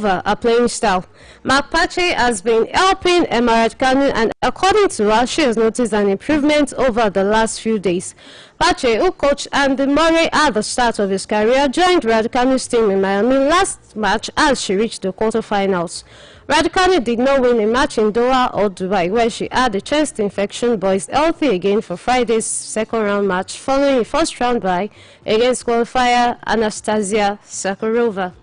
Her playing style. Pache has been helping Emirat Kanu, and according to her, she has noticed an improvement over the last few days. Pache, who coached Andy Murray at the start of his career, joined Raducanu's team in Miami last March as she reached the quarterfinals. Raducanu did not win a match in Doha or Dubai, where she had a chest infection, but is healthy again for Friday's second-round match following a first-round bye against qualifier Anastasia Sakharova.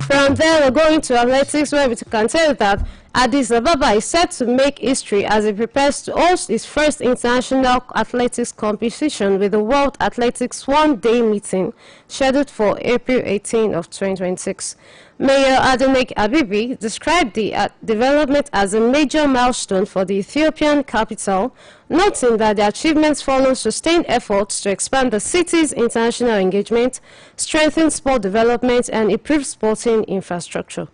From there, we're going to athletics, where we can tell that Addis Ababa is set to make history as it prepares to host its first international athletics competition with the World Athletics One-Day meeting scheduled for April 18 of 2026. Mayor Adenek Abibi described the development as a major milestone for the Ethiopian capital, noting that the achievements follow sustained efforts to expand the city's international engagement, strengthen sport development, and improve sporting infrastructure.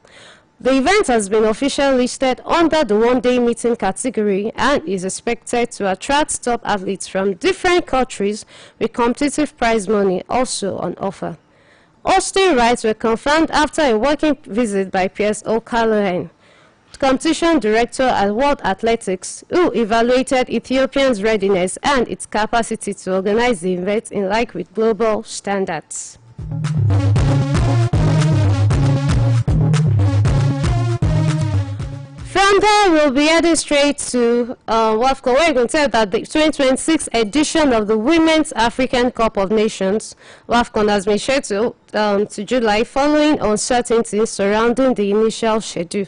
The event has been officially listed under the one-day meeting category and is expected to attract top athletes from different countries with competitive prize money also on offer. Hosting rights were confirmed after a working visit by Piers O'Callaghan, competition director at World Athletics, who evaluated Ethiopia's readiness and its capacity to organize the event in line with global standards. From there, we'll be heading straight to WAFCON, where you can tell that the 2026 edition of the Women's African Cup of Nations, WAFCON, has been scheduled to July following uncertainties surrounding the initial schedule.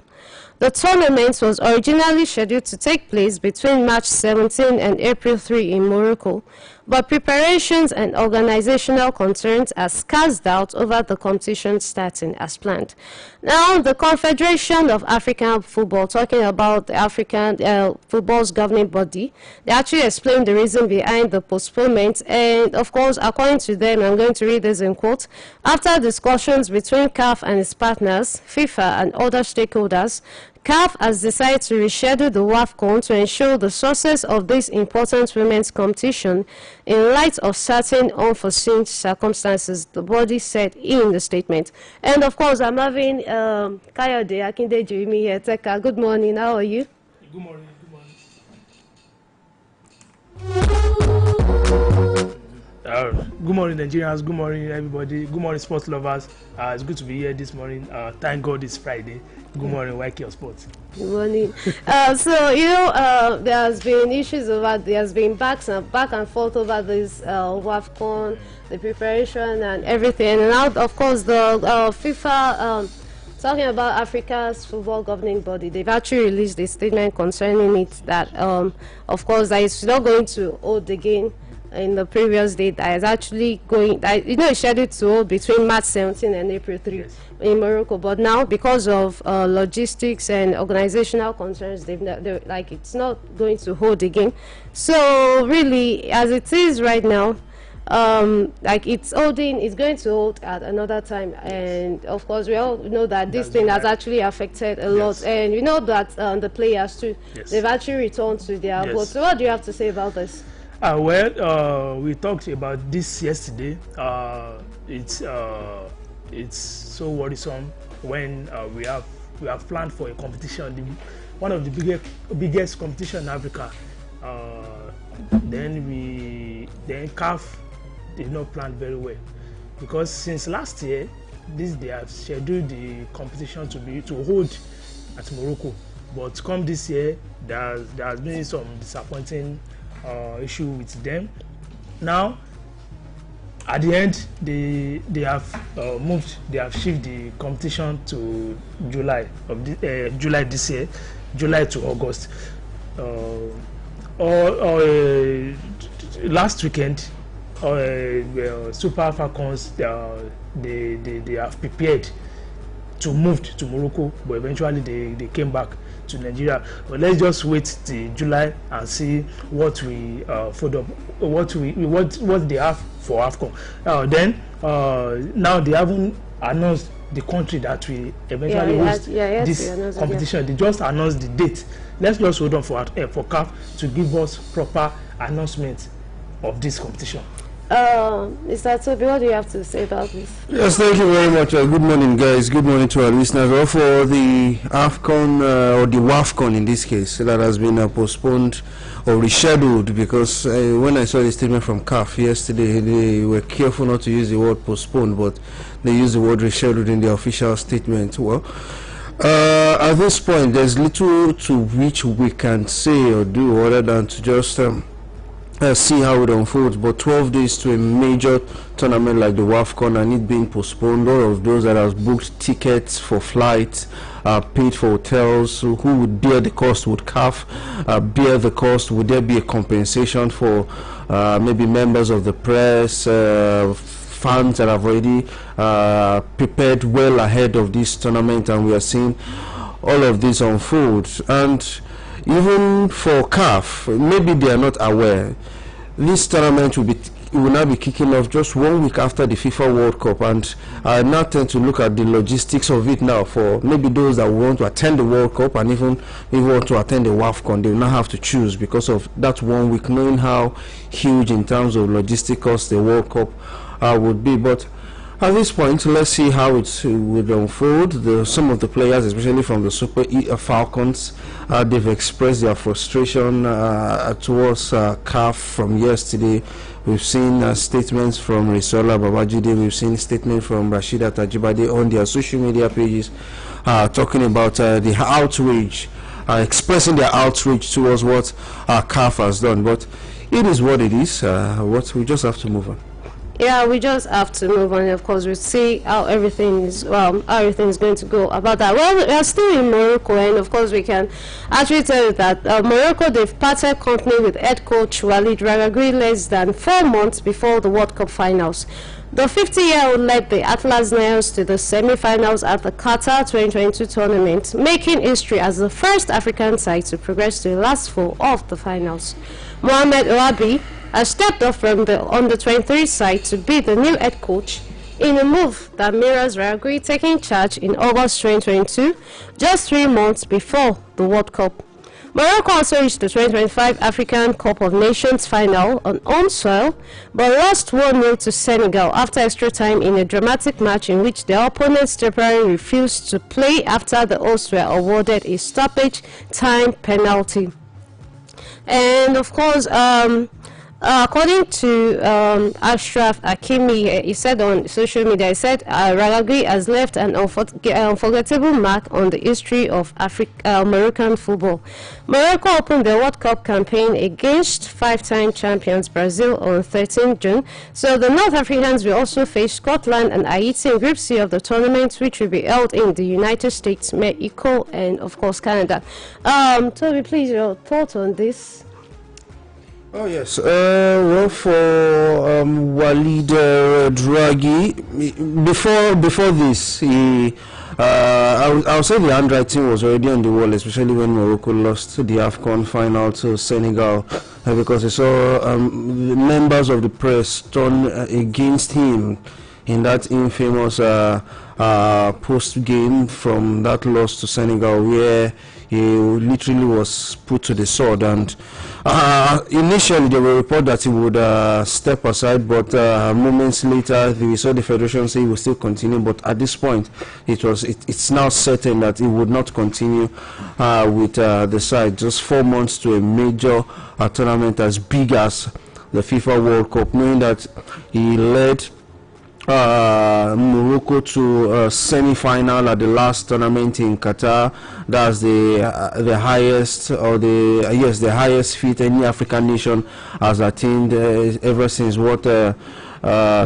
The tournament was originally scheduled to take place between March 17 and April 3 in Morocco, but preparations and organizational concerns are cast out over the competition starting as planned. Now, the Confederation of African Football, talking about the African football's governing body, they actually explained the reason behind the postponement, and of course, according to them, I'm going to read this in quote, after discussions between CAF and its partners, FIFA and other stakeholders, CAF has decided to reschedule the WAFCON to ensure the success of this important women's competition in light of certain unforeseen circumstances, the body said in the statement. And of course, I'm having Kayode Akindeji here. Teka, good morning. How are you? Good morning. Good morning, Nigerians. Good morning, everybody. Good morning, sports lovers. It's good to be here this morning. Thank God it's Friday. Good morning, YK Sports. Good morning. So, you know, there has been issues over, there has been back and forth over this WAFCON, the preparation and everything. And now, of course, the FIFA, talking about Africa's football governing body, they've actually released a statement concerning it that, of course, that it's not going to hold the game in the previous date. That is actually going, it's scheduled to hold between March 17 and April 3 in Morocco, but now because of logistics and organizational concerns, they're like, it's not going to hold again. So really, as it is right now, like it's going to hold at another time, and of course we all know that this thing has actually affected a lot, and we know that the players too, they've actually returned to their boat. So what do you have to say about this? Well, we talked about this yesterday. It's so worrisome when we have planned for a competition, one of the biggest competition in Africa. Then CAF did not plan very well, because since last year, they have scheduled the competition to hold at Morocco, but come this year, there has been some disappointing issue with them. Now, at the end, they have shifted the competition to July this year, July to August. Last weekend, Super Falcons they have prepared to move to Morocco, but eventually they came back to Nigeria. But let's just wait till July and see what we what they have for AFCON. Then now they haven't announced the country that we eventually host this competition. They just announced the date. Let's just hold on for CAF to give us proper announcement of this competition. Mr. Toby, what do you have to say about this? Yes, thank you very much. Good morning, guys. Good morning to our listeners. Well, for the AFCON, or the WAFCON in this case, that has been postponed or rescheduled, because when I saw the statement from CAF yesterday, they were careful not to use the word postponed, but they used the word rescheduled in the official statement. Well, at this point, there's little to which we can say or do other than to just see how it unfolds. But 12 days to a major tournament like the WAFCON and it being postponed, all of those that have booked tickets for flights, paid for hotels, who would bear the cost? Would CAF bear the cost? Would there be a compensation for maybe members of the press, fans that have already prepared well ahead of this tournament? And we are seeing all of this unfold. And even for CAF, maybe they are not aware. This tournament will now be kicking off just 1 week after the FIFA World Cup, and I now tend to look at the logistics of it now. For maybe those that want to attend the World Cup and even want to attend the WAFCON, they will now have to choose because of that 1 week, knowing how huge in terms of logistic costs the World Cup would be. But at this point, let's see how it would unfold. Some of the players, especially from the Super Falcons, they've expressed their frustration towards CAF from yesterday. We've seen statements from Risola Babajide. We've seen statements from Rashida Tajibade on their social media pages talking about the outrage, expressing their outrage towards what CAF has done. But it is what it is. What we just have to move on. Yeah, we just have to move on. Of course, we'll see how everything is going to go about that. Well, we are still in Morocco, and of course, we can actually tell you that Morocco, they've parted company with head coach Walid Regragui less than 4 months before the World Cup finals. The 50-year-old led the Atlas Lions to the semi-finals at the Qatar 2022 tournament, making history as the first African side to progress to the last four of the finals. Mohamed Ouabi has stepped up from the under-23 side to be the new head coach in a move that mirrors Regragui taking charge in August 2022, just 3 months before the World Cup. Morocco also reached the 2025 African Cup of Nations final on home soil, but lost 1-0 to Senegal after extra time in a dramatic match in which their opponents temporarily refused to play after the hosts were awarded a stoppage time penalty. And of course, according to Ashraf Hakimi, he said on social media, he said Regragui has left an unforgettable mark on the history of Moroccan football. Morocco opened the World Cup campaign against five-time champions Brazil on 13 June. So the North Africans will also face Scotland and Haiti in Group C of the tournament, which will be held in the United States, Mexico, and of course Canada. Toby, please, your thoughts on this? Oh yes, well, for Walid Regragui, before this, he I'll say the handwriting was already on the wall, especially when Morocco lost the AFCON final to Senegal, because they saw members of the press turn against him in that infamous post game from that loss to Senegal, where he literally was put to the sword. And initially there were reports that he would step aside, but moments later we saw the federation say he will still continue. But at this point, it's now certain that he would not continue with the side. Just 4 months to a major tournament as big as the FIFA World Cup, knowing that he led Morocco to a semi-final at the last tournament in Qatar. That's the highest, or the highest feat any African nation has attained ever since what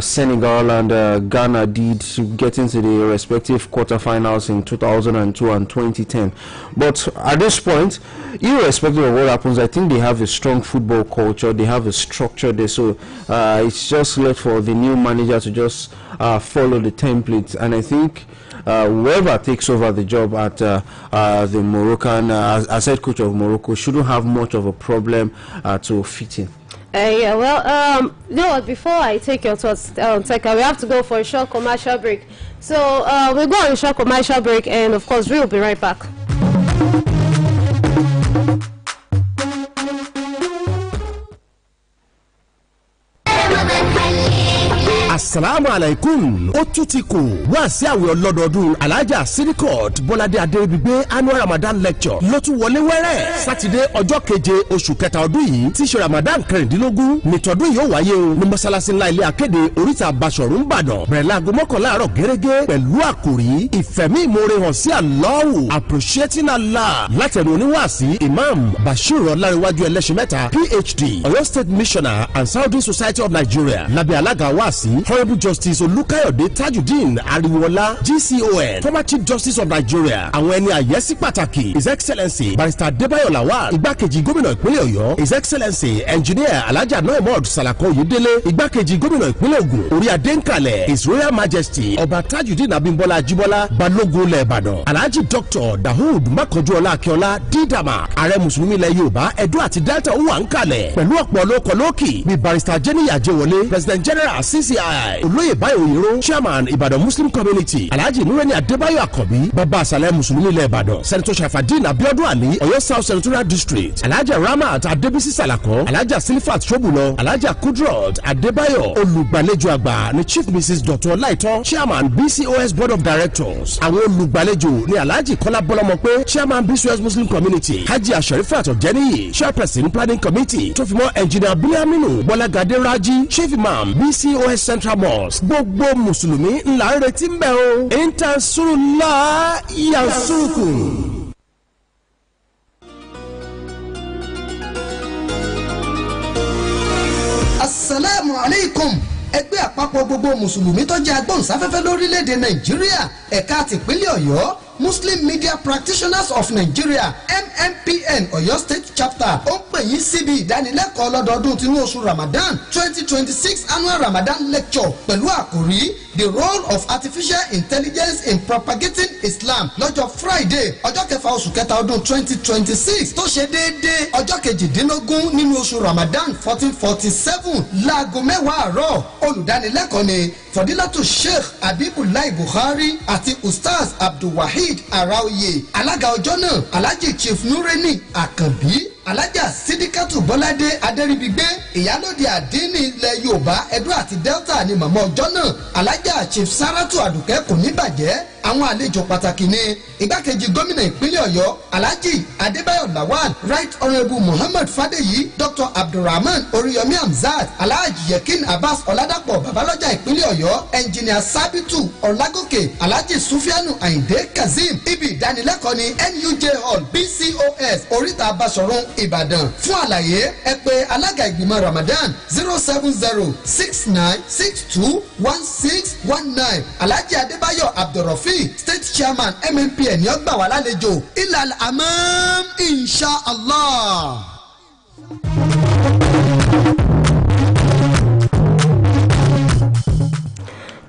Senegal and Ghana did, getting to the respective quarterfinals in 2002 and 2010. But at this point, irrespective of what happens, I think they have a strong football culture, they have a structure there, so it's just left for the new manager to just follow the template. And I think whoever takes over the job at the Moroccan as head coach of Morocco shouldn't have much of a problem to fit in. Yeah, well, you know what, before I take your thoughts, Teka, we have to go for a short commercial break. So we'll go on a short commercial break, and of course we'll be right back. asalaamu alaykum ó tún ti kù wá sí àwẹ̀ ọlọ́dọọdún alájà sirikot bọ́ládé adébígbé annual ramadan lecture ló tún wọlé wẹ́rẹ́ sátidé ọjọ́ keje oṣù kẹta ọdún yìí tí ṣe ramadan kẹrìndínlógún nìtọ́dún yóò wáyé o ní mọ́sálásí ńlá ilé akéde oríta Basọ̀rún Ìbàdàn bẹ̀rẹ̀ láago 11 àárọ̀ gẹ́gẹ́ pẹ̀lú àkòrí ìfẹ̀mí ìmoore hàn sí Allahu appreciating Allah látẹnu oníwàásí imam Bashir ọláréwájú ẹlẹ́ṣinmẹ́ta PhD Ọ̀yọ́ State Missioner and Saudi Society of Nigeria lábẹ́ alága wàásí Honourable Justice Olúkáyọ̀dé Tajudeen Ariwoọlá GCON former Chief Justice of Nigeria àwọn ẹni àyẹ́sí pàtàkì His Excellency Barrister Adébáyọ̀ Lawal igbákejì gómìnà ìpínlẹ̀ Ọ̀yọ́ His Excellency Engineer Alhaja Noemod Salako Oyedele igbákejì gómìnà ìpínlẹ̀ Ògùn orí adéǹkalẹ̀ His Royal Majesty Ọba Tajudeen Abímbọ́lá Ajíbọ́lá Balógun ilẹ̀ Ìbàdàn Alhaji Dr. Dahoud Makanjuọlá Akínọlá Dídàmà ààrẹ mùsùlùmí ilẹ̀ Yorùbá Ẹdó àti Delta ó wà ń kalẹ̀ pẹ̀lú ọ̀pọ̀ olóko lókì bíi Barrister Jeniya Ajewole President General CCI Olóyè Báyọ̀ Oyèrò Chairman Ìbàdàn Muslim Community Alhaji Nureni Adébáyọ̀ Àkànbí bàbá àṣàlẹ̀ mùsùlùmí ilẹ̀ Ìbàdàn Senator Shafadeen Abiodun Ali Ọ̀yọ́ South Senatorial District Alhaja Ramat Adébísí Salako Alhaja Silifat Sobùlọ Alhaja Kudrot Adébáyọ̀ olùgbàlejò àgbà ni Chief Mrs. Dr. Ọláìtọ́ Chairman BCOS Board of Directors àwọn olùgbàlejò ni Alhaji Kọ́lá Bọ́lámọpé Chairman BCOS Muslim Community Haji Asharifat Ọ̀jẹ́níyì Chairperson Planning Committee tó fi mọ́ Engineer Biliaminu Bọ́lágadé Rájí Chief Imam BCOS Central Mosque gbogbo mùsùlùmí ńlá ń retí ń bẹ̀ o intansurullah yansurukun. Assalamu alaikum ẹgbẹ́ àpapọ̀ gbogbo mùsùlùmí tó jẹ́ agbóhùnsáfẹ́fẹ́ lórílẹ̀‐èdè Nàìjíríà ẹ̀ka tìpínlẹ̀ Ọ̀yọ́ Muslim Media Practitioners of Nigeria MMPN Ọ̀yọ́ State Chapter ó ń pè yín síbi ìdánilẹ́kọ̀ọ́ lọ́dọọdún tinú oṣù Ramadan 2026 annual Ramadan lecture pẹ̀lú àkòrí The Role of Artificial Intelligence in Propagating Islam lọ́jọ́ Friday ọjọ́ kẹfà oṣù kẹta ọdún 2026 tó ṣe déédéé ọjọ́ kejìdínlógún nínú oṣù Ramadan 1447 láago 10 àárọ̀ olùdánilẹ́kọ̀ọ́ ni Fadilatu Sheikh Abibulayi Buhari àti Ustaz Abdulwahid Araoye alága ọjọ́ náà Alhaji Chief Nureni Àkànbí Alhaja Sidikatu Bọ́ládé Adéríbigbé ìyálóde àdínní ilẹ̀ Yorùbá Ẹdó àti Delta ni màmá ọjọ́ náà Alhaja Chief Saratu Àdùkẹ́ kò ní bàjẹ́ àwọn àlejò pàtàkì ní igbákejì gómìnà ìpínlẹ̀ Ọ̀yọ́ Alhaji Adébáyọ̀ Lawal Right Honourable Muhammad Fadeyi Dr. Abdulrahman Oriyomi Hamzat Alhaji Yekin Abbas Ọládàpọ̀ Babalọ́jà ìpínlẹ̀ Ọ̀yọ́ Engineer Sabitu Ọlágòkè Alhaji Sufianu Ayinde Kazeem ibi ìdánilẹ́kọ̀ọ́ ní NUJ Hall BCOS Oríta Basọ̀rún Ìbàdàn fún àlàyé ẹ pè alága ìgbìmọ̀ Ramadan 07069621619 Alhaji Adébáyọ̀ Abdulrafi State Chairman MMPN ni ó gbà wá lálejò ilal amam insha Allah.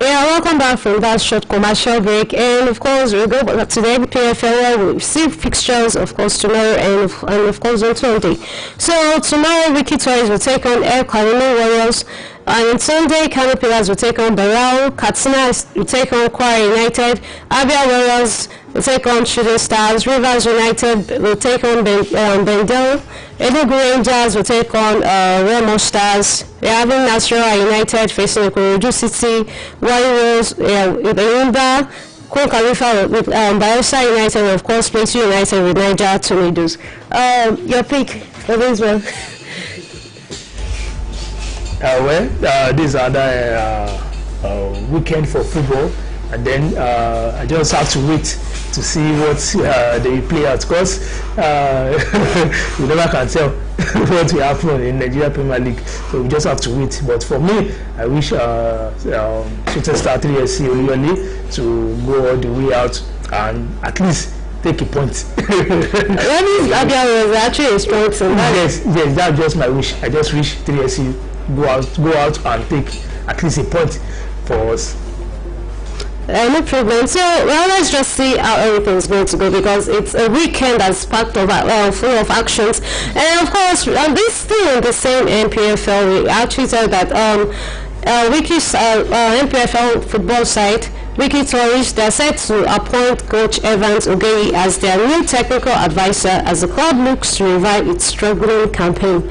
Yeah, welcome back from that short commercial break, and of course we'll go back to the PFL where we'll see fixtures, of course, tomorrow and of course on Sunday. So tomorrow, Wiki Toys will take on El Kalini Warriors, and on Sunday, Kano Pillars will take on Barao, Katsina will take on Kwara United, Abia Warriors will take on Shooting Stars, Rivers United will take on Bendel, Enugu Rangers will take on Remo Stars. We're having Nasarawa United facing Ikorodu City, Warriors with Enyimba, Kon Khalifa with Bayelsa United, and of course Plateau United with Niger Tornadoes. Your pick for this one? This is another weekend for football, and then I just have to wait to see what they play out, because you never can tell what will happen in Nigeria Premier League, so we just have to wait. But for me, I wish Shooting Star 3SC Oluyole to go all the way out and at least take a point. Abia was actually a strong team. Yes, that's just my wish. I just wish 3SC go out and take at least a point for us. No problem. So, well, let's just see how everything's going to go, because it's a weekend that's packed of full of actions. And of course, this still in the same MPFL, we actually said that Wiki's MPFL football site, Wiki Tourist, they're set to appoint Coach Evans Ogeyi as their new technical advisor as the club looks to revive its struggling campaign.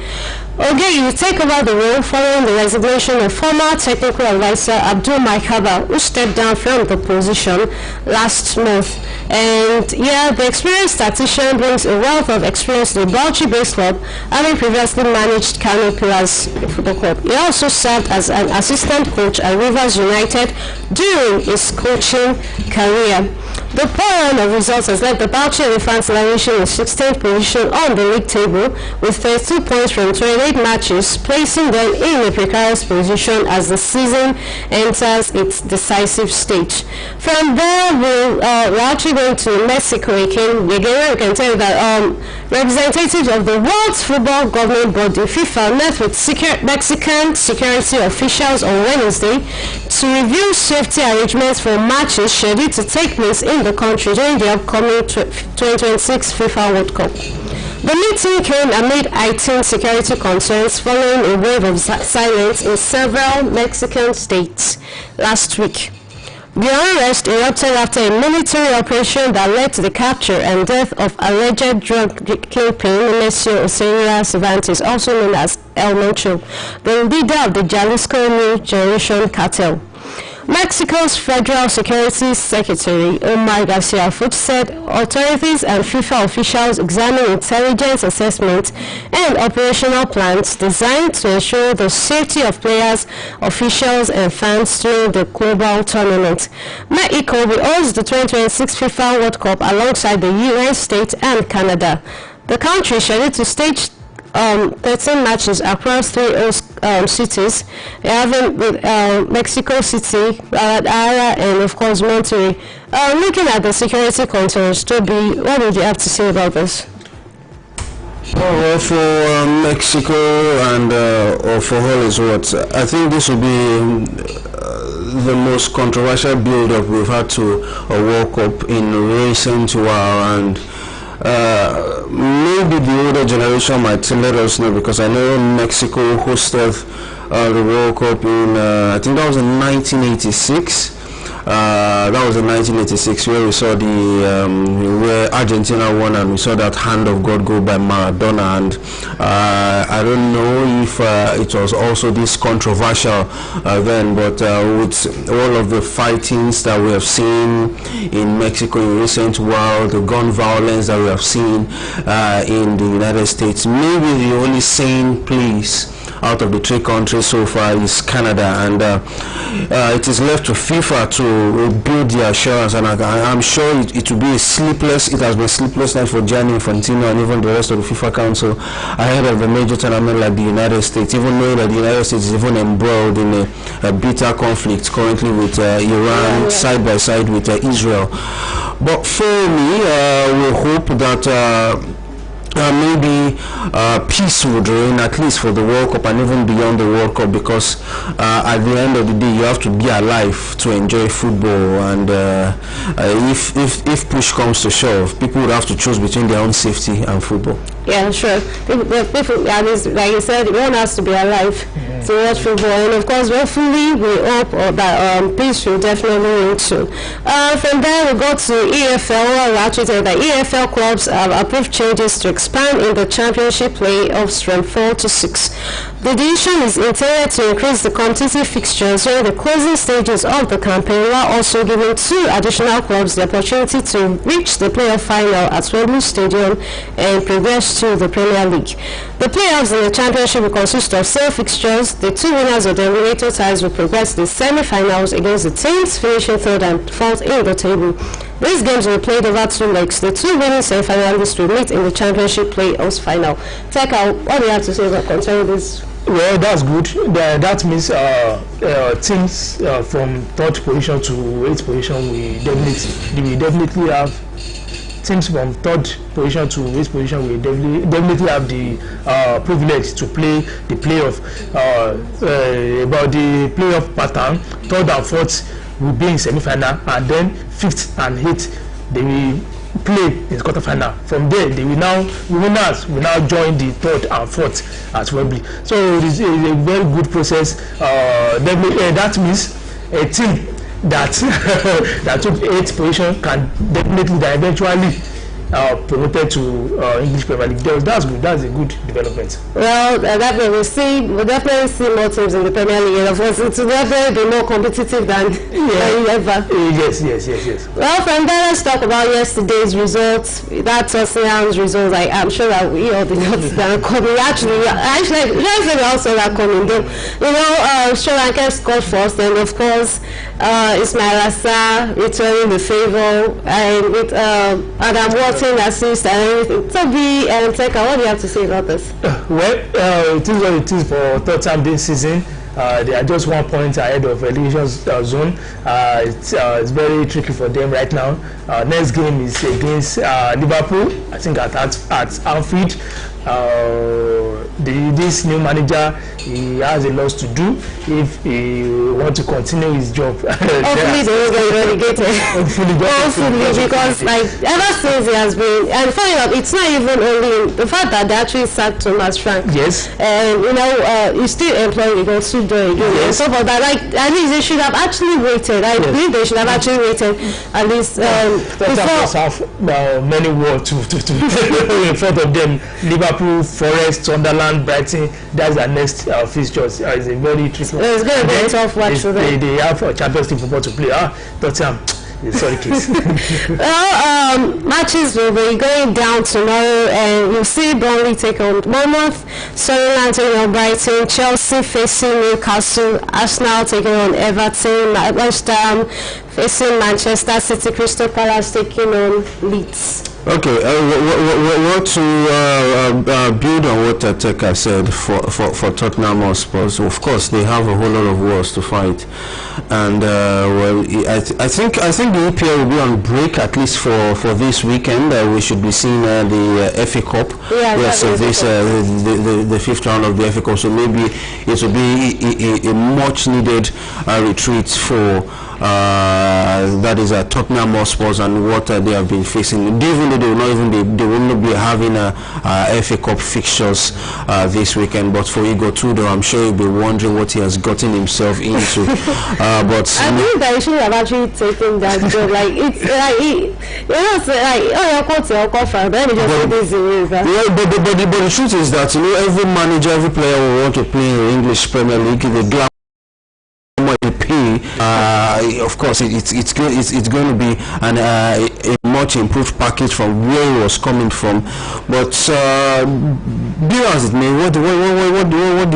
Oge will take over the role following the resignation of former technical advisor Abdul Maikaba, who stepped down from the position last month. And yeah, the experienced tactician brings a wealth of experience to the Bauchi-based club, having previously managed Kano Pillars Football Club. He also served as an assistant coach at Rivers United during his coaching career. The poor run of results has left the Bauchi Elephants languishing in 16th position on the league table with 32 points from 28 matches, placing them in a precarious position as the season enters its decisive stage. From there, we're actually going to Mexico again. We can tell you that representatives of the World Football Governing Body, FIFA, met with Mexican security officials on Wednesday to review safety arrangements for matches scheduled to take place in the country during the upcoming 2026 FIFA World Cup. The meeting came amid heightened security concerns following a wave of silence in several Mexican states last week. The unrest erupted after a military operation that led to the capture and death of alleged drug kingpin Nemesio Oseria Cervantes, also known as El Mencho, the leader of the Jalisco New Generation cartel. Mexico's Federal Security Secretary Omar Garcia Fuchs said authorities and FIFA officials examined intelligence assessment and operational plans designed to ensure the safety of players, officials, and fans during the global tournament. Mexico will host the 2026 FIFA World Cup alongside the United States and Canada. The country is scheduled to stage 13 matches across 3 host cities, having with Mexico City, Guadalajara, and of course Monterrey. Looking at the security concerns, Toby, what would you have to say about this? Well, for Mexico and or for all is what, I think this will be the most controversial build-up we've had to a World Cup in recent while, and maybe the older generation might let us know, because I know Mexico hosted the World Cup in I think that was in 1986. That was in 1986 where we saw the where Argentina won, and we saw that hand of God go by Maradona, and I don't know if it was also this controversial then, but with all of the fightings that we have seen in Mexico in recent while, the gun violence that we have seen in the United States, maybe the only sane place out of the 3 countries so far is Canada, and it is left to FIFA to build the assurance, and I'm sure it will be it has been sleepless night for Gianni Infantino and even the rest of the FIFA Council ahead of a major tournament like the United States, even knowing that the United States is even embroiled in a bitter conflict currently with Iran side by side with Israel. But for me, we hope that maybe peace would reign, at least for the World Cup and even beyond the World Cup, because at the end of the day you have to be alive to enjoy football, and if push comes to shove, people would have to choose between their own safety and football. Yeah, sure. People, like you said, one has to be alive to watch football, and of course, hopefully, we hope that peace will definitely reign soon. From there, we go to EFL. Actually, the EFL clubs have approved changes to expand in the championship playoffs from 4 to 6. The decision is intended to increase the competitive fixtures during the closing stages of the campaign, while also giving 2 additional clubs the opportunity to reach the playoff final at Wembley Stadium and progress to the Premier League. The playoffs in the championship will consist of 7 fixtures. The 2 winners of the eliminator ties will progress to the semi-finals against the teams finishing 3rd and 4th in the table. These games will be played over 2 legs. The 2 winning semi-finalists will meet in the championship playoffs final. Teka, what do you have to say about concerning this? Well, that's good. That means teams from 3rd position to 8th position we definitely have teams from 3rd position to 8th position will definitely have the privilege to play the playoff. About the playoff pattern, 3rd and 4th will be in semi-final, and then 5th and 8th they will play in the quarterfinal. From there, the winners will now join the 3rd and 4th at Wembley. So it is a very good process. That means a team that that took 8th position can definitely eventually promoted to English Premier League. That's good. That's a good development. Well, definitely we'll definitely see more teams in the Premier League, and of course it will definitely be more competitive than ever. Yes. Well, from there, let's talk about yesterday's results. That Tottenham's results, I'm sure that we all did not see that coming. Actually, we also that coming. Though, Sri Lanka scored first, and of course, Ismail Assar returning the favor, and with Adam Wharton assist and everything. Toby and Teka, what do you have to say about this? Well, it is what it is for Tottenham this season. They are just 1 point ahead of relegation zone. It's very tricky for them right now. Next game is against Liverpool, I think at Anfield. This new manager, he has a lot to do if he wants to continue his job. Hopefully they will get relegated. Hopefully, because ever since he has been, and funny enough, it's not even only the fact that they actually sacked Thomas Frank. Yes. And he's still employed again, again. Yes. So for that, at least they should have actually waited. I believe they should have actually waited at least before. Have many work to in front of them. Liverpool, Forest, Sunderland, Brighton. That's their next fixtures. It's a very tricky. It's going to be a tough watch for them. They have a Champions League football to play. Tottenham. Sorry, case. Well, matches will be going down tomorrow, and you'll see Burnley take on Bournemouth, Sunderland taking on Brighton, Chelsea facing Newcastle, Arsenal taking on Everton, West Ham facing Manchester City, Crystal Palace taking on Leeds. Okay, what to build on what Teka said for Tottenham Hotspur. Of course, they have a whole lot of wars to fight, and I think the EPL will be on break at least for this weekend. We should be seeing the FA Cup. So this the fifth round of the FA Cup. So maybe it will be a much needed retreat for. That is Tottenham Hotspur and what they have been facing. Even though they will not be having FA Cup fixtures this weekend, but for Igor Tudor, I'm sure he'll be wondering what he has gotten himself into. But I think that he should have actually taken that job. Like it's but the truth is that every manager, every player will want to play in the English Premier League. The of course, it's going to be a much improved package from where he was coming from. But be as it may, what do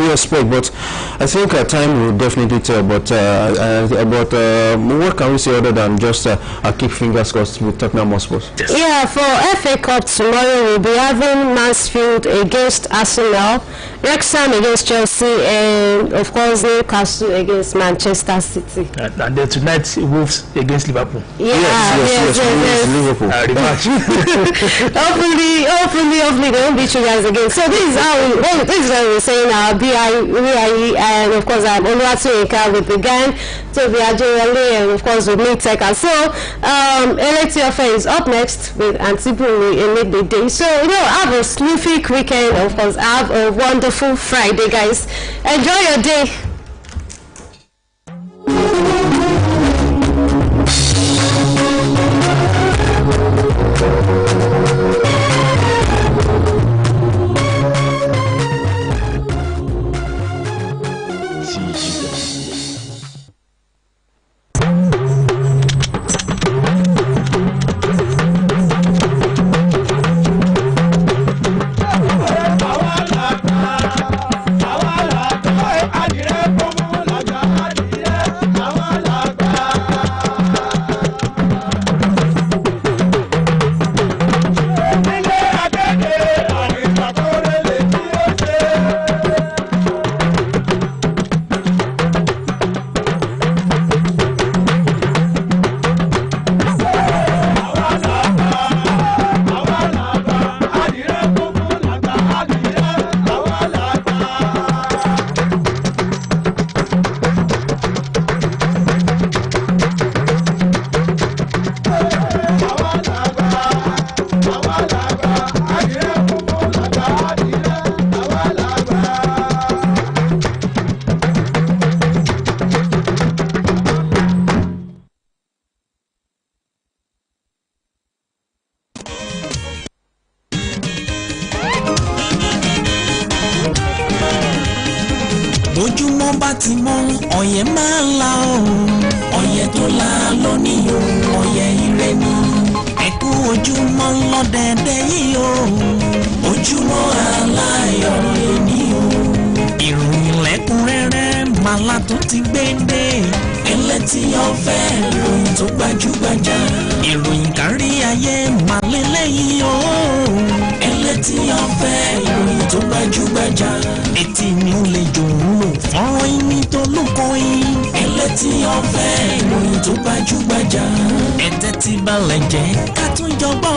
you expect? But I think time will definitely tell. But what can we say other than just keep fingers crossed with Tottenham Hotspur? Yeah, for FA Cup tomorrow we'll be having Mansfield against Arsenal, Wrexham against Chelsea, and of course Newcastle against Manchester City. And then tonight Wolves against Liverpool. Yes. Liverpool. Rematch. hopefully they won't beat you guys again. So this is what we're saying. BIE, and of course I'm Oluyole with the gang. So we are Oluyole, and of course with me Teka. So LATFA is up next with Antibuni in midday. So have a terrific weekend. Of course have a wonderful Friday, guys. Enjoy your day. Adire lọ́dẹ̀dẹ̀ yìí o. Ojúmọ́ aláyọ̀ ni o. Ìròyìn lẹ́kùnrẹ́rẹ́ màlá tó ti gbé dé. Ẹlẹ́tì ọ̀fẹ́ ìròyìn tó gbajúgbajà. Ìròyìn kárí ayé màlẹ́lẹ́ yìí o. Ẹlẹ́tì ọ̀fẹ́ ìròyìn tó gbajúgbajà. Etí mi ò lè jò ń lò fọ́nrán ìní tó lóko yìí. Ẹlẹ́tì ọ̀fẹ́ ìròyìn tó gbajúgbajà. Ẹ̀tẹ́ ti balẹ̀ jẹ́ ká tún jọgbọ́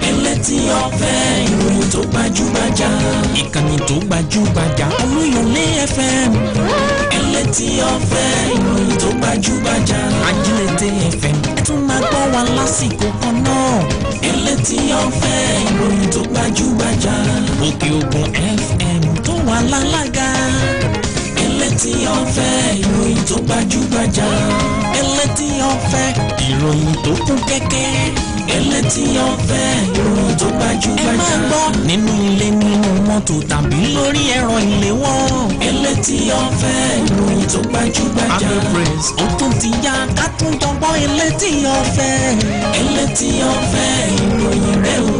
Ẹlẹ́tì ọ̀fẹ́ ìròyìn tó gbajúgbajà. Ìkànnì tó gbajúgbajà Olúyọ̀lé FM. Ẹlẹ́tì ọ̀fẹ́ ìròyìn tó gbajúgbajà. Ajílété FM ẹ tún máa gbọ́ wa lásìkò kan náà. Ẹlẹ́tì ọ̀fẹ́ ìròyìn tó gbajúgbajà. Òkè Ògùn FM tó wà lálága. Ẹlẹ́tì ọ̀fẹ́ ìròyìn tó gbajúgbajà. Ẹlẹ́tì ọ̀fẹ́ ìròyìn tó kún kẹ́kẹ́. Ẹlẹ́tì ọ̀fẹ́ ìròyìn tó gbajúgbajà. Ẹ máa gbọ́ nínú ilé nínú mọ́tò tàbí lórí ẹ̀rọ ìléwọ́. Ẹlẹ́tì ọ̀fẹ́ ìròyìn tó gbajúgbajà. Agbègbès ó tún ti yá ká tún jọgbọ́ Ẹlẹ́tì ọ̀fẹ́. Ẹlẹ́tì ọ̀fẹ́ ìròyìn rẹ̀ o.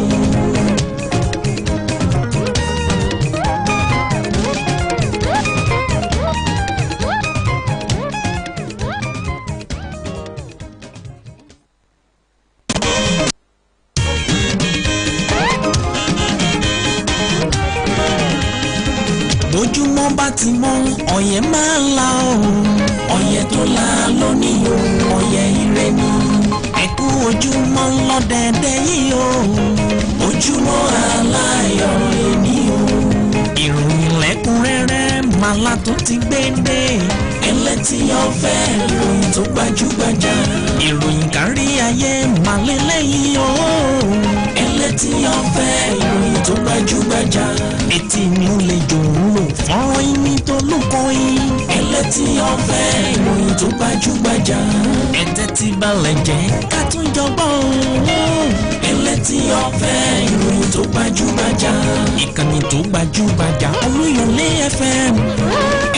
Bójúmọ́ bá ti mọ́ ọ̀yẹ́ máa ń la o. Ọ̀yẹ́ tó la lónìí o. Ọ̀yẹ́ ire ni. Ẹ̀kú ojúmọ́ lọ́dẹ̀dẹ̀ yìí o. Ojúmọ́ aláyọ̀ ni o. Ìròyìn lẹ́kùnrẹ́rẹ́ màlá tó ti gbé dé. Ẹlẹ́tì ọ̀fẹ́ ìròyìn tó gbajúgbajà. Ìròyìn kárí ayé màlẹ́lẹ́ yìí o. Ẹlẹ́tì ọ̀fẹ́ ìròyìn tó gbajúgbajà. Etí mi ò lè jò ń lò fọ́nrán ìní tó lóko yìí. Ẹlẹ́tì ọ̀fẹ́ ìròyìn tó gbajúgbajà. Ẹ̀tẹ́ ti balẹ̀ jẹ́ ká tún jọgbọ́ Ẹlẹ́tì ọ̀fẹ́ ìròyìn tó gbajúgbajà. Ìkànnì tó gbajúgbajà Olúyọ̀lé FM.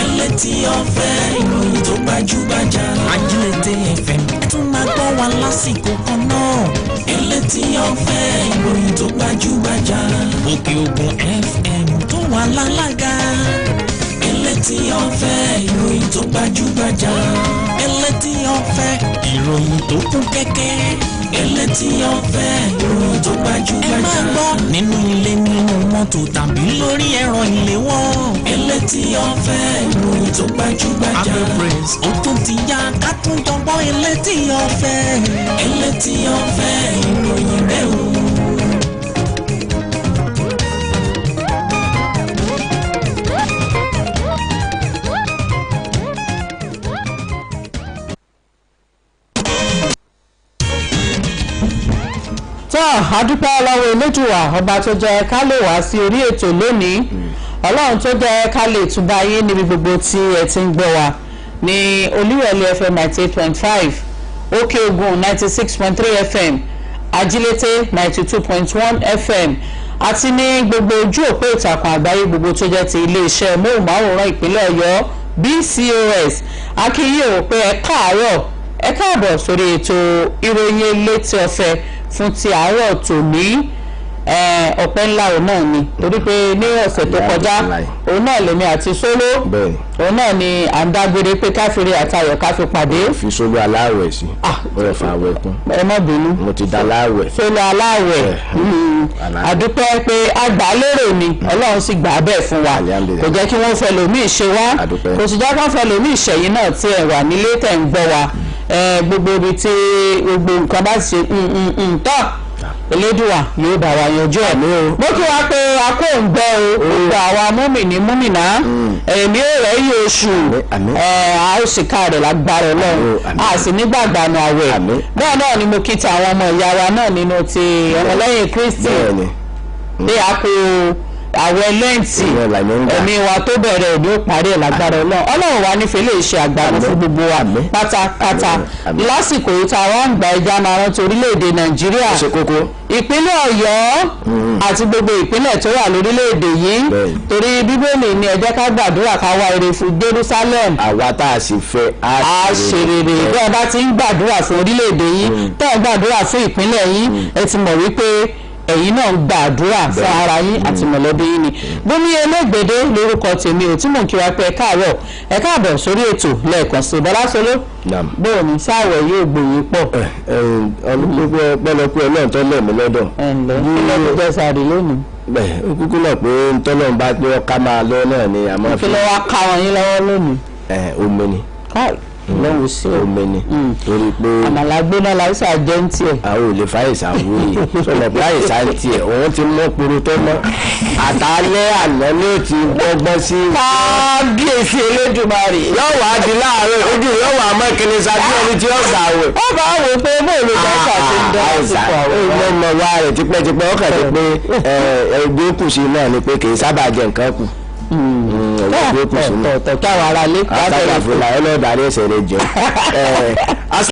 Ẹlẹ́tì ọ̀fẹ́ ìròyìn tó gbajúgbajà. Ajílété FM ẹ tún máa gbọ́ wa lásìkò kan náà. Ẹlẹ́tì ọ̀fẹ́ ìròyìn tó gbajúgbajà. Òkè Ògùn FM tó wà lálága. Ẹlẹ́tì ọ̀fẹ́ ìròyìn tó gbajúgbajà. Ẹlẹ́tì ọ̀fẹ́ ìròyìn tó kún kẹ́kẹ́. Ẹlẹ́tì ọ̀fẹ́ ìròyìn tó gbajúgbajà. Ẹ máa gbọ́ nínú ilé nínú mọ́tò tàbí lórí ẹ̀rọ ìléwọ́. Ẹlẹ́tì ọ̀fẹ́ ìròyìn tó gbajúgbajà. Agbègbès ó tún ti yá ká tún jọgbọ́ Ẹlẹ́tì ọ̀fẹ́. Ẹlẹ́tì ọ̀fẹ́ ìròyìn rẹ̀ o. Adúpẹ́ lọ́wọ́ Elédùà ọba tó jẹ́ ká lè wá sí orí ètò lónìí. Ọlọ́run tó jẹ́ ká lè túbọ̀ ayé níbi gbogbo tí ẹ ti ń gbọ́ wa ní Olúyọ̀lé FM 98.5, Òkè Ògùn 96.3 FM, Ajílété 92.1 FM àti ní gbogbo ojú òpó ìtàkùn àgbáyé gbogbo tó jẹ́ ti iléeṣẹ́ móhùnmáwòrán ìpínlẹ̀ Ọ̀yọ́ BCOS. Akíyè ò pé ẹ káàárọ̀ ẹ káàbọ̀ sórí ètò ìròyìn Ẹlẹ́tì ọ̀fẹ́ fún ti àárọ̀ tòní. Ọpẹ́ ńlá òun náà ni torí pé ní ọ̀sẹ̀ tó kọjá òun náà lèmi àti Sóló òun náà ni à ń dágbére pé káfíńrì àtayọ̀ ká fi pàdé. fi Sóló aláwẹ̀ sí ọ̀rẹ́ fún àwẹ̀ kún. ẹ má bínú mo ti dá aláwẹ̀. Sóló aláwẹ̀ àdúpẹ́ pé àgbà lérò ni Ọlọ́run sì gbà bẹ́ẹ̀ fún wa kò jẹ́ kí wọ́n fẹ́ lòmíì ṣe wá kò sì jẹ́ kí wọ́n fẹ́ lòmíì ṣẹ̀yìn náà tí ẹ̀ wà nílé tẹ̀ ń gbọ́ wa gbogbo ibi tí gbogbo nǹkan bá ṣe tọ́ Elédùà yóò bá wa yanjú ẹ̀ ní o. Mo kí wa pé a kò ń gbọ́ o gbogbo àwa múmìnì múmìnà èmi ò rẹ̀ yí oṣù a ó sì ká rẹ̀ lágbára Ọlọ́run a sì nígbàgbànú àwẹ̀ bẹ́ẹ̀ náà ni mo kí ti àwọn ọmọ ìyá wa náà nínú ti ọmọlẹ́yìn Kristi bí a kò àwẹ̀ lẹ́ǹtì ẹ̀mí wa tó bẹ̀rẹ̀ òní ó parí ẹ̀ lágbára ọlọ́run wa nífẹ̀ẹ́ lè ṣe àgbàdo fún gbogbo wa pátápátá lásìkò yìí tá a wá ń gba ẹja máa rántí orílẹ̀-èdè nàìjíríà ìpínlẹ̀ ọ̀yọ́ àti gbogbo ìpínlẹ̀ tó wà lórílẹ̀-èdè yìí torí bíbélì ní ẹ jẹ́ ká gbàdúrà ká wá ire fún jerusalem àwa tá a sì fẹ́ á ṣe rere bí ẹ bá ti ń gbàdúrà fún orílẹ̀-èdè yìí tẹ́ ẹ gbàdúrà fún ìpínlẹ̀ yìí ẹ ti mọ̀ wípé ẹ̀yin náà ń gbàdúrà fún ara yín àti mọ̀lẹ́bí yín ni bómi elégbèdé lórúkọ tèmi ò tí mò ń kí wa pé ẹ káàbọ̀ sórí ètò lẹ́ẹ̀kan sí bọ́lá solo bóò ní sáàwẹ̀ yóò gbòye pọ̀. pẹ́lẹ́pẹ́ náà tó lẹ̀mí lọ́dọ̀. ilé tó jẹ́ sáré lónìí. bẹ́ẹ̀ kúkú náà pé ntọ́lọ́run bá pé ọkà máa lọ náà ni àmọ́. kí ló wá ká wọn yín lọ́wọ́ lónìí. omi ni. lọ́wọ́ sí omi ni torí pé àmàlà gbóná láìsà jẹ́ ń tiẹ̀. àwọn ò lè fa àìsàn àwòrán sọ̀rọ̀ pé àìsàn ń tiẹ̀ òun ti mọ́ poro tó mọ́ àtàlẹ́ àná ni ó ti gbọ́gbọ́n sí. kábíyèsí elédùmarè. yóò wá di láàárọ̀ ojú yóò wá mọ́ kíni sáájú ẹni tí ó gbà wẹ̀. ó bá wò pé bóòlù dọ́kítà ti ń dán àsìkò àwẹ̀. ìlànà wa rẹ̀ tipẹ́tipẹ́ ó kàn dé pé ẹgbẹ́ kù sí náà ni pé kì í sábà jẹ nǹkan kù. tọ̀tọ̀ kí àwọn ará ilé. àtàkàfúnla ẹlọ́dàá ní ẹsẹ̀ rẹ̀ jẹun.